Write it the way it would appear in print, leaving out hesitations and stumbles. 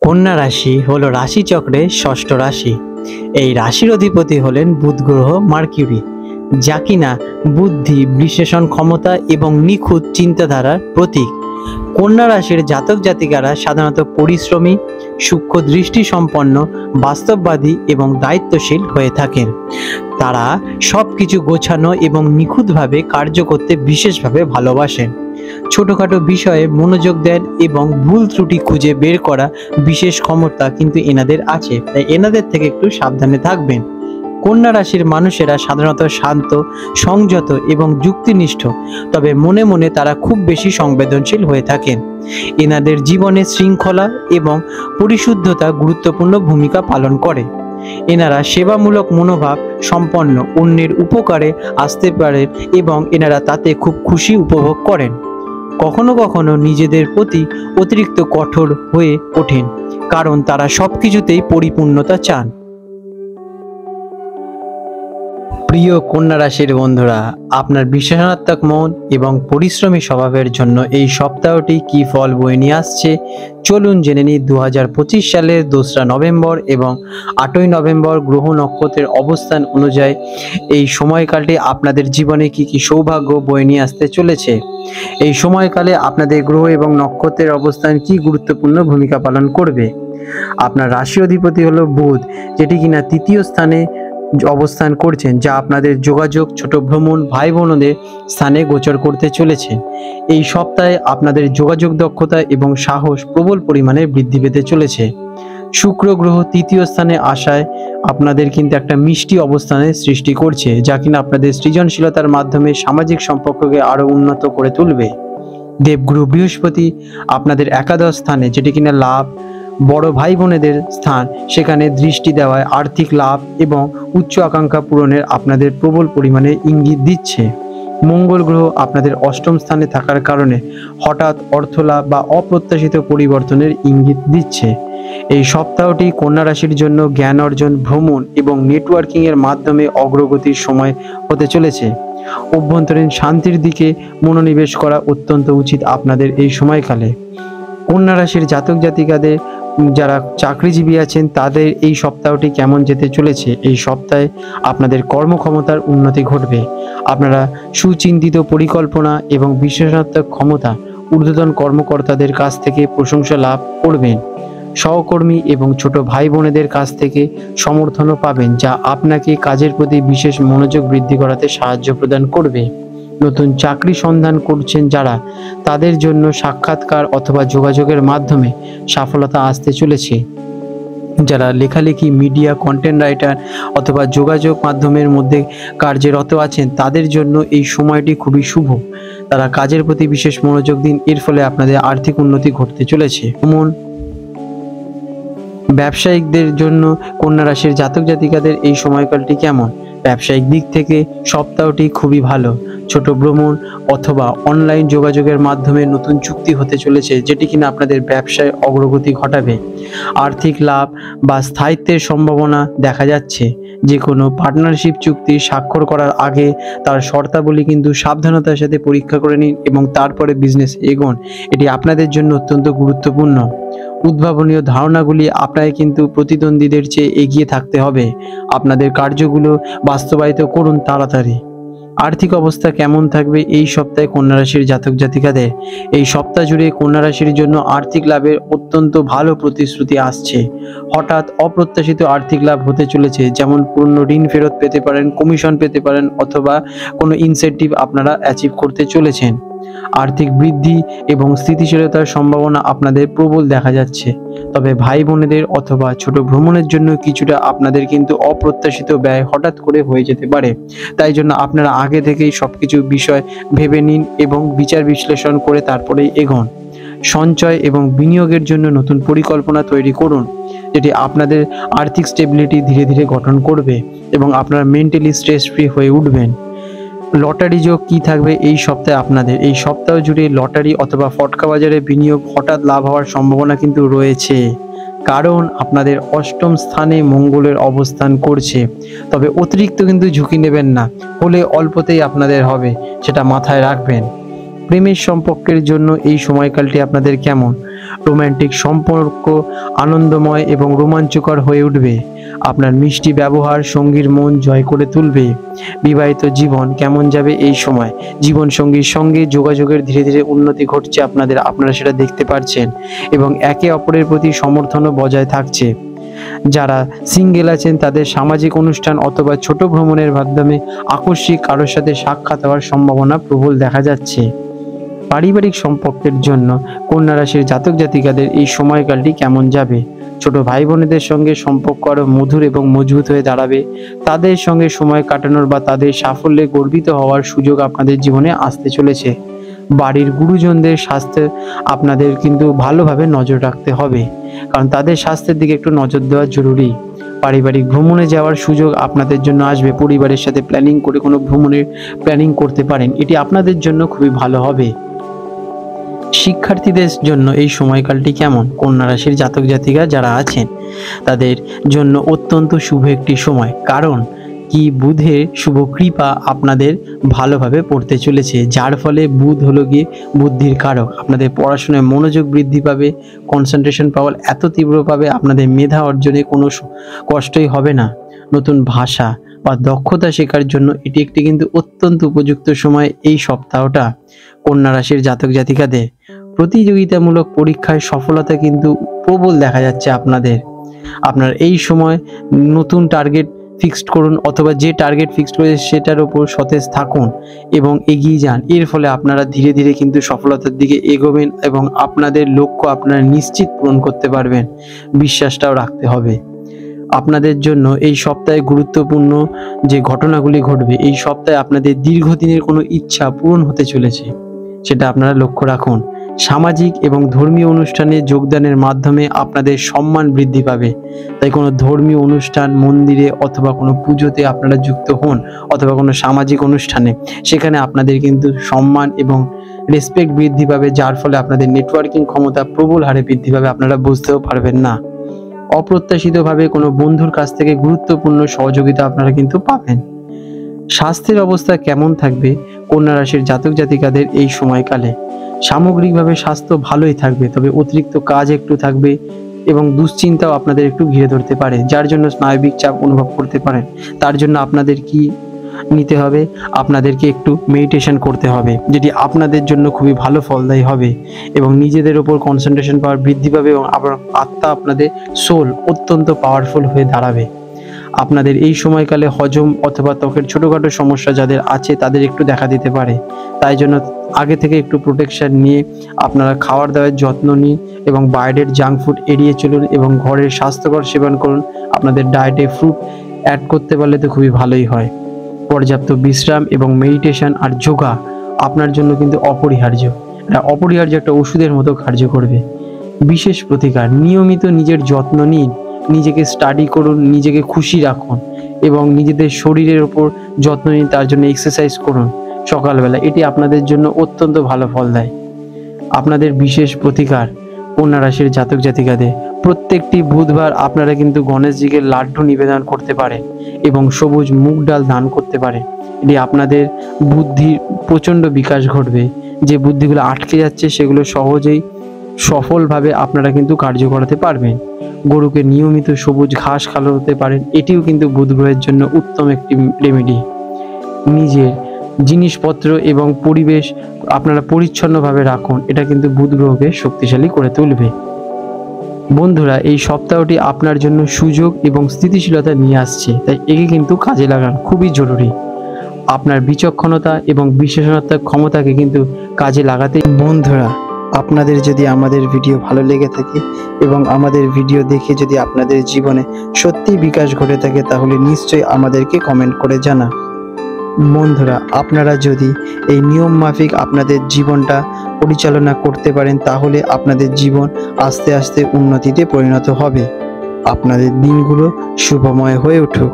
কন্যা রাশি হলো রাশিচক্রের ষষ্ঠ রাশি। এই রাশির অধিপতি হলেন বুধ গ্রহ মার্কিউরি, যা কিনা বুদ্ধি, বিশ্লেষণ ক্ষমতা এবং নিখুঁত চিন্তাধারার প্রতীক। কন্যা রাশির জাতক জাতিকারা সাধারণত পরিশ্রমী, সূক্ষ্ম দৃষ্টি সম্পন্ন, বাস্তববাদী এবং দায়িত্বশীল হয়ে থাকেন। তারা সবকিছু গোছানো এবং নিখুঁতভাবে কার্য করতে বিশেষভাবে ভালোবাসেন। ছোটখাটো বিষয়ে মনোযোগ দেন এবং ভুল ত্রুটি খুঁজে বের করা বিশেষ ক্ষমতা কিন্তু এনাদের আছে, তাই এনাদের থেকে একটু সাবধানে থাকবেন। কন্যা রাশির মানুষেরা সাধারণত শান্ত, সংযত এবং যুক্তিনিষ্ঠ, তবে মনে মনে তারা খুব বেশি সংবেদনশীল হয়ে থাকেন। এনাদের জীবনে শৃঙ্খলা এবং পরিশুদ্ধতা গুরুত্বপূর্ণ ভূমিকা পালন করে। এনারা সেবামূলক মনোভাব সম্পন্ন, অন্যের উপকারে আসতে পারেন এবং এনারা তাতে খুব খুশি উপভোগ করেন। কখনো কখনো নিজেদের প্রতি অতিরিক্ত কঠোর হয়ে ওঠেন, কারণ তারা সবকিছুতেই পরিপূর্ণতা চান। প্রিয় কন্যা রাশির বন্ধুরা, আপনার বিশ্লেষণাত্মক মন এবং পরিশ্রমী স্বভাবের জন্য এই সপ্তাহটি কি ফল বয়ে নিয়ে আসছে চলুন জেনে নিই। 2025 সালের 2রা নভেম্বর এবং 8ই নভেম্বর গ্রহ নক্ষত্রের অবস্থান অনুযায়ী এই সময়কালটি আপনাদের জীবনে কি কি সৌভাগ্য বয়ে নিয়ে আসতে চলেছে। এই সময়কালে আপনাদের গ্রহ এবং নক্ষত্রের অবস্থান কি গুরুত্বপূর্ণ ভূমিকা পালন করবে। আপনার রাশি অধিপতি হলো বুধ, যেটি কিনা তৃতীয় স্থানে অবস্থান করছেন, যা আপনাদের যোগাযোগ, ছোট ভ্রমণ, ভাই বোনদের স্থানে গোচর করতে চলেছে। এই সপ্তাহে আপনাদের যোগাযোগ দক্ষতা এবং সাহস প্রবল পরিমাণে বৃদ্ধি পেতে চলেছে। শুক্র গ্রহ তৃতীয় স্থানে আসায় আপনাদের কিন্তু একটা মিষ্টি অবস্থানের সৃষ্টি করছে, যা কিনা আপনাদের সৃজনশীলতার মাধ্যমে সামাজিক সম্পর্ককে আরো উন্নত করে তুলবে। দেবগুরু বৃহস্পতি আপনাদের একাদশ স্থানে, যেটি কিনা লাভ, বড় ভাই বোনেদের স্থান, সেখানে দৃষ্টি দেওয়ায় আর্থিক লাভ এবং উচ্চ আকাঙ্ক্ষা পূরণের আপনাদের প্রবল পরিমাণে ইঙ্গিত দিচ্ছে। মঙ্গল গ্রহ আপনাদের অষ্টম স্থানে থাকার কারণে হঠাৎ অর্থলাভ বা অপ্রত্যাশিত পরিবর্তনের ইঙ্গিত দিচ্ছে। এই সপ্তাহটি কন্যা রাশির জন্য জ্ঞান অর্জন, ভ্রমণ এবং নেটওয়ার্কিং এর মাধ্যমে অগ্রগতির সময় হতে চলেছে। অভ্যন্তরীণ শান্তির দিকে মনোনিবেশ করা অত্যন্ত উচিত আপনাদের এই সময়কালে। কন্যা রাশির জাতক জাতিকাদের যারা চাকরিজীবী আছেন তাদের এই সপ্তাহটি কেমন যেতে চলেছে। এই সপ্তাহে আপনাদের কর্মক্ষমতার উন্নতি ঘটবে। আপনারা সুচিন্তিত পরিকল্পনা এবং বিশ্লেষণাত্মক ক্ষমতা ঊর্ধ্বতন কর্মকর্তাদের কাছ থেকে প্রশংসা লাভ করবেন। সহকর্মী এবং ছোট ভাই বোনেদের কাছ থেকে সমর্থনও পাবেন, যা আপনাকে কাজের প্রতি বিশেষ মনোযোগ বৃদ্ধি করাতে সাহায্য প্রদান করবে। নতুন চাকরি সন্ধান করছেন যারা, তাদের জন্য সাক্ষাৎকার অথবা যোগাযোগের মাধ্যমে সফলতা আসতে চলেছে। যারা লেখালেখি, মিডিয়া, কন্টেন্ট রাইটার অথবা যোগাযোগ মাধ্যমের মধ্যে কার্যরত আছেন, তাদের জন্য এই সময়টি খুবই শুভ। তারা কাজের প্রতি বিশেষ মনোযোগ দিন, এর ফলে আপনাদের আর্থিক উন্নতি ঘটতে চলেছে। ব্যবসায়িকদের জন্য কন্যা রাশির জাতক জাতিকাদের এই সময়কালটি কেমন? ব্যবসায়িক দিক থেকে সপ্তাহটি খুবই ভালো। ছোট ভ্রমণ অথবা অনলাইন যোগাযোগের মাধ্যমে নতুন চুক্তি হতে চলেছে, যেটি কিনা আপনাদের ব্যবসায় অগ্রগতি ঘটাবে। আর্থিক লাভ বা স্থায়িত্বের সম্ভাবনা দেখা যাচ্ছে। যে কোনো পার্টনারশিপ চুক্তি স্বাক্ষর করার আগে তার শর্তাবলী কিন্তু সাবধানতার সাথে পরীক্ষা করে নিন এবং তারপরে বিজনেস এগোন। এটি আপনাদের জন্য অত্যন্ত গুরুত্বপূর্ণ। উদ্ভাবনীয় ধারণাগুলি আপনাকে কিন্তু প্রতিদ্বন্দ্বীদের চেয়ে এগিয়ে থাকতে হবে। আপনাদের কার্যগুলো বাস্তবায়িত করুন তাড়াতাড়ি। আর্থিক অবস্থা কেমন থাকবে এই সপ্তাহে কন্যা রাশির জাতক জাতিকাদের? এই সপ্তাহ জুড়ে কন্যা রাশির জন্য আর্থিক লাভের অত্যন্ত ভালো প্রতিশ্রুতি আসছে। হঠাৎ অপ্রত্যাশিত আর্থিক লাভ হতে চলেছে, যেমন পূর্ণ ঋণ ফেরত পেতে পারেন, কমিশন পেতে পারেন অথবা কোনো ইনসেন্টিভ আপনারা অ্যাচিভ করতে চলেছেন। আর্থিক বৃদ্ধি এবং স্থিতিশীলতার সম্ভাবনা আপনাদের প্রবল দেখা যাচ্ছে। তবে ভাই বোনেদের অথবা ছোট ভ্রমণের জন্য কিছুটা আপনাদের কিন্তু অপ্রত্যাশিত ব্যয় হঠাৎ করে হয়ে যেতে পারে। তাই জন্য আপনারা আগে থেকেই সবকিছু বিষয় ভেবে নিন এবং বিচার বিশ্লেষণ করে তারপরেই এগোন। সঞ্চয় এবং বিনিয়োগের জন্য নতুন পরিকল্পনা তৈরি করুন, যেটি আপনাদের আর্থিক স্টেবিলিটি ধীরে ধীরে গঠন করবে এবং আপনারা মেন্টালি স্ট্রেস ফ্রি হয়ে উঠবেন। লটারি যোগ কি থাকবে এই সপ্তাহে আপনাদের? এই সপ্তাহ জুড়ে লটারি অথবা ফটকা বাজারে বিনিয়োগ হঠাৎ লাভ হওয়ার সম্ভাবনা কিন্তু রয়েছে, কারণ আপনাদের অষ্টম স্থানে মঙ্গলের অবস্থান করছে। তবে অতিরিক্ত কিন্তু ঝুঁকি নেবেন না, হলে অল্পতেই আপনাদের হবে, সেটা মাথায় রাখবেন। প্রেমের সম্পর্কের জন্য এই সময়কালটি আপনাদের কেমন? রোমান্টিক সম্পর্ক আনন্দময় এবং রোমাঞ্চকর হয়ে উঠবে। আপনার মিষ্টি ব্যবহার সঙ্গীর মন জয় করে তুলবে। বিবাহিত জীবন কেমন যাবে এই সময়? জীবন সঙ্গীর সঙ্গে যোগাযোগের ধীরে ধীরে উন্নতি ঘটছে আপনারা সেটা দেখতে পাচ্ছেন এবং একে অপরের প্রতি সমর্থনও বজায় থাকছে। যারা সিঙ্গেল আছেন তাদের সামাজিক অনুষ্ঠান অথবা ছোট ভ্রমণের মাধ্যমে আকস্মিক কারোর সাথে সাক্ষাৎ হওয়ার সম্ভাবনা প্রবল দেখা যাচ্ছে। পারিবারিক সম্পর্কের জন্য কন্যা রাশির জাতক জাতিকাদের এই সময়কালটি কেমন যাবে? ছোট ভাই বোনেদের সঙ্গে সম্পর্ক আরো মধুর এবং মজবুত হয়ে দাঁড়াবে। তাদের সঙ্গে সময় কাটানোর বা তাদের সাফল্যে গর্বিত হওয়ার সুযোগ আপনাদের জীবনে আসতে চলেছে। বাড়ির গুরুজনদের স্বাস্থ্যে আপনাদের কিন্তু ভালোভাবে নজর রাখতে হবে, কারণ তাদের স্বাস্থ্যের দিকে একটু নজর দেওয়া জরুরি। পারিবারিক ভ্রমণে যাওয়ার সুযোগ আপনাদের জন্য আসবে। পরিবারের সাথে প্ল্যানিং করে কোনো ভ্রমণের প্ল্যানিং করতে পারেন, এটি আপনাদের জন্য খুবই ভালো হবে। শিক্ষার্থীদের জন্য এই সময়কালটি কেমন? কন্যা রাশির জাতক জাতিকা যারা আছেন তাদের জন্য অত্যন্ত শুভ একটি সময়, কারণ কি বুধের শুভ কৃপা আপনাদের ভালোভাবে পড়তে চলেছে, যার ফলে বুধ হলো গিয়ে বুদ্ধির কারক। আপনাদের পড়াশোনায় মনোযোগ বৃদ্ধি পাবে, কনসেন্ট্রেশন পাওয়ার এত তীব্র পাবে, আপনাদের মেধা অর্জনে কোনো কষ্টই হবে না। নতুন ভাষা বা দক্ষতা শেখার জন্য এটি একটি কিন্তু অত্যন্ত উপযুক্ত সময় এই সপ্তাহটা কন্যা রাশির জাতক জাতিকাদের। প্রতিযোগিতামূলক পরীক্ষায় সফলতা কিন্তু প্রবল দেখা যাচ্ছে আপনার এই সময় নতুন টার্গেট ফিক্সড করুন অথবা যে টার্গেট ফিক্সড করেছে সেটার উপর সতেজ থাকুন এবং এগিয়ে যান। এর ফলে আপনারা ধীরে ধীরে কিন্তু সফলতার দিকে এগোবেন এবং আপনাদের লক্ষ্য আপনারা নিশ্চিত পূরণ করতে পারবেন। বিশ্বাসটাও রাখতে হবে। আপনাদের জন্য এই সপ্তাহে গুরুত্বপূর্ণ যে ঘটনাগুলি ঘটবে, এই সপ্তাহে আপনাদের দীর্ঘদিনের কোনো ইচ্ছা পূরণ হতে চলেছে, সেটা আপনারা লক্ষ্য রাখুন। সামাজিক এবং ধর্মীয় অনুষ্ঠানে যোগদানের মাধ্যমে আপনাদের সম্মান বৃদ্ধি পাবে। তাই কোনো ধর্মীয় অনুষ্ঠান, মন্দিরে অথবা কোনো পুজোতে আপনারা যুক্ত হন অথবা কোনো সামাজিক অনুষ্ঠানে, সেখানে আপনাদের কিন্তু সম্মান এবং রেসপেক্ট বৃদ্ধি পাবে, যার ফলে আপনাদের নেটওয়ার্কিং ক্ষমতা প্রবল হারে বৃদ্ধি পাবে, আপনারা বুঝতেও পারবেন না। অপ্রত্যাশিতভাবে কোনো বন্ধুর কাছ থেকে গুরুত্বপূর্ণ সহযোগিতা আপনারা কিন্তু পাবেন। স্বাস্থ্যের অবস্থা কেমন থাকবে কন্যা রাশির জাতক জাতিকাদের এই সময়কালে? সামগ্রিকভাবে স্বাস্থ্য ভালোই থাকবে, তবে অতিরিক্ত কাজ একটু থাকবে এবং দুশ্চিন্তাও আপনাদের একটু ঘিরে ধরতে পারে, যার জন্য স্নায়বিক চাপ অনুভব করতে পারেন। তার জন্য আপনাদের কি নিতে হবে? আপনাদেরকে একটু মেডিটেশন করতে হবে, যেটি আপনাদের জন্য খুবই ভালো ফলদায়ী হবে এবং নিজেদের ওপর কনসেন্ট্রেশন পাওয়ার বৃদ্ধি পাবে এবং আত্মা, আপনাদের সোল অত্যন্ত পাওয়ারফুল হয়ে দাঁড়াবে। আপনাদের এই সময়কালে হজম অথবা ত্বকের ছোটোখাটো সমস্যা যাদের আছে তাদের একটু দেখা দিতে পারে। তাই জন্য আগে থেকে একটু প্রোটেকশন নিয়ে আপনারা খাওয়ার দাওয়ার যত্ন নিন এবং বাইরের জাঙ্ক ফুড এড়িয়ে চলুন এবং ঘরের স্বাস্থ্যকর সেবন করুন। আপনাদের ডায়েটে ফ্রুট অ্যাড করতে পারলে তো খুবই ভালোই হয়। পর্যাপ্ত বিশ্রাম এবং মেডিটেশন আর যোগা আপনার জন্য কিন্তু অপরিহার্য। এটা অপরিহার্য একটা ওষুধের মতো কার্য করবে। বিশেষ প্রতিকার, নিয়মিত নিজের যত্ন নিন, নিজেকে স্টাডি করুন, নিজেকে খুশি রাখুন এবং নিজেদের শরীরের ওপর যত্ন নিন। তার জন্য এক্সারসাইজ করুন সকালবেলা, এটি আপনাদের জন্য অত্যন্ত ভালো ফল দেয়। আপনাদের বিশেষ প্রতিকার কন্যা রাশির জাতক জাতিকাদের, প্রত্যেকটি বুধবার আপনারা কিন্তু গণেশজিকে লাড্ডু নিবেদন করতে পারেন এবং সবুজ মুগ ডাল দান করতে পারেন। এটি আপনাদের বুদ্ধির প্রচণ্ড বিকাশ ঘটবে। যে বুদ্ধিগুলো আটকে যাচ্ছে সেগুলো সহজেই সফলভাবে আপনারা কিন্তু কার্য করাতে পারবেন। গরুকে নিয়মিত সবুজ ঘাস খাওয়াতে পারেন, এটিও কিন্তু বুধ গ্রহের জন্য উত্তম একটি রেমেডি। নিজের জিনিসপত্র এবং পরিবেশ আপনারা পরিচ্ছন্নভাবে রাখুন, এটা কিন্তু বুধ গ্রহকে শক্তিশালী করে তুলবে। বন্ধুরা, এই সপ্তাহটি আপনার জন্য সুযোগ এবং স্থিতিশীলতা নিয়ে আসছে, তাই একে কিন্তু কাজে লাগান, খুবই জরুরি। আপনার বিচক্ষণতা এবং বিশ্লেষণাত্মক ক্ষমতাকে কিন্তু কাজে লাগাতে। বন্ধুরা, আপনাদের যদি আমাদের ভিডিও ভালো লেগে থাকে এবং আমাদের ভিডিও দেখে যদি আপনাদের জীবনে সত্যিই বিকাশ ঘটে থাকে, তাহলে নিশ্চয়ই আমাদেরকে কমেন্ট করে জানান। বন্ধুরা, আপনারা যদি এই নিয়ম মাফিক আপনাদের জীবনটা পরিচালনা করতে পারেন, তাহলে আপনাদের জীবন আস্তে আস্তে উন্নতিতে পরিণত হবে। আপনাদের দিনগুলো শুভময় হয়ে উঠুক।